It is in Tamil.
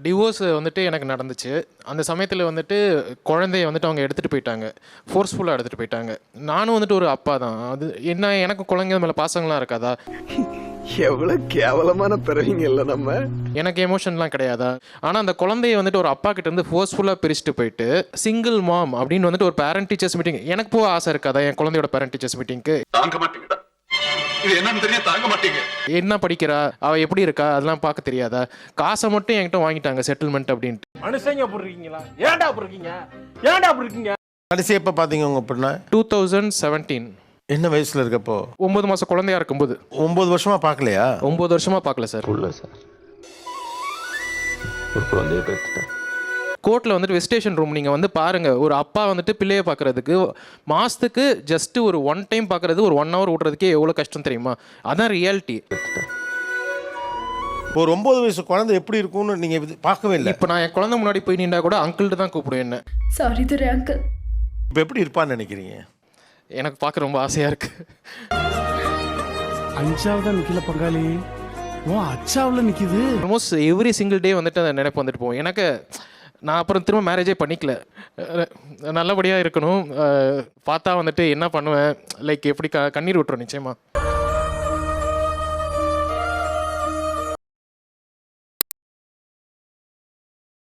டிவோர்ஸ் வந்துட்டு எனக்கு நடந்துச்சு. அந்த சமயத்தில் வந்துட்டு குழந்தைய வந்துட்டு அவங்க எடுத்துகிட்டு போயிட்டாங்க. ஃபோர்ஸ்ஃபுல்லாக எடுத்துகிட்டு போயிட்டாங்க. நானும் வந்துட்டு ஒரு அப்பா தான். அது என்ன எனக்கு குழந்தைங்க மேலே பாசங்கள்லாம் இருக்காதா? எவ்வளவு கேவலமான பிறவிங்க இல்ல நம்ம. எனக்கு எமோஷன்லாம் கிடையாதா? ஆனால் அந்த குழந்தைய வந்துட்டு ஒரு அப்பா கிட்ட இருந்து ஃபோர்ஸ்ஃபுல்லாக பிரிச்சுட்டு போயிட்டு சிங்கிள் மாம் அப்படின்னு வந்துட்டு ஒரு பேரண்ட் டீச்சர்ஸ் மீட்டிங் எனக்கு போக ஆசை இருக்காதா? என் குழந்தையோட பேரண்ட் டீச்சர்ஸ் மீட்டிங்க்கு தாங்க மாட்டீங்கடா. இது என்னன்னு தெரியும், தாங்க மாட்டீங்க. என்ன படிக்கிறா, அவள் எப்படி இருக்கா, அதெல்லாம் பார்க்க தெரியாதா? காசை மட்டும் என்கிட்ட வாங்கிட்டாங்க செட்டில்மெண்ட் அப்படின்ட்டு. மனுஷங்க அப்படி இருக்கீங்களா? ஏன்டா அப்படி இருக்கீங்க? ஏன்டா அப்படி இருக்கீங்க? கடைசி எப்போ பார்த்தீங்க உங்கள் பொண்ணை? 2017 என்ன வயசில் இருக்கப்போ? 9 மாதம் குழந்தையா இருக்கும்போது. 9 வருஷமாக பார்க்கலையா? 9 வருஷமாக பார்க்கல சார். சார் ஒரு குழந்தைய பெற்றுட்டேன். கோர்ட்டில் வந்துட்டு வெஸ்டேஷன் ரூம் நீங்கள் வந்து பாருங்கள். ஒரு அப்பா வந்துட்டு பிள்ளையை பார்க்குறதுக்கு மாதத்துக்கு ஜஸ்ட்டு ஒரு 1 டைம் பார்க்குறது, ஒரு 1 hour விட்றதுக்கே எவ்வளோ கஷ்டம் தெரியுமா? அதான் ரியாலிட்டி. இப்போ ஒரு 9 வயசு குழந்தை எப்படி இருக்கும்னு நீங்கள் பார்க்கவே இல்லை. இப்போ நான் என் குழந்தை முன்னாடி போய் நின்றா கூட அங்கிள்ட்டு தான் கூப்பிடுவேன் என்ன. சாரி துரை அங்கிள். இப்போ எப்படி இருப்பான்னு நினைக்கிறீங்க? எனக்கு பார்க்க ரொம்ப ஆசையாக இருக்குது. 5ஆவதா நிக்கல பங்காளி, ஓ அச்சாவில் நிக்குது. ஆல்மோஸ்ட் எவ்ரி சிங்கிள் டே வந்துட்டு அந்த நினைப்பு வந்துட்டு போகும் எனக்கு. நான் அப்புறம் திரும்ப மேரேஜே பண்ணிக்கல. நல்லபடியாக இருக்கணும். பார்த்தா வந்துட்டு என்ன பண்ணுவேன், லைக் எப்படி கண்ணீர் விட்டுரும் நிச்சயமாக.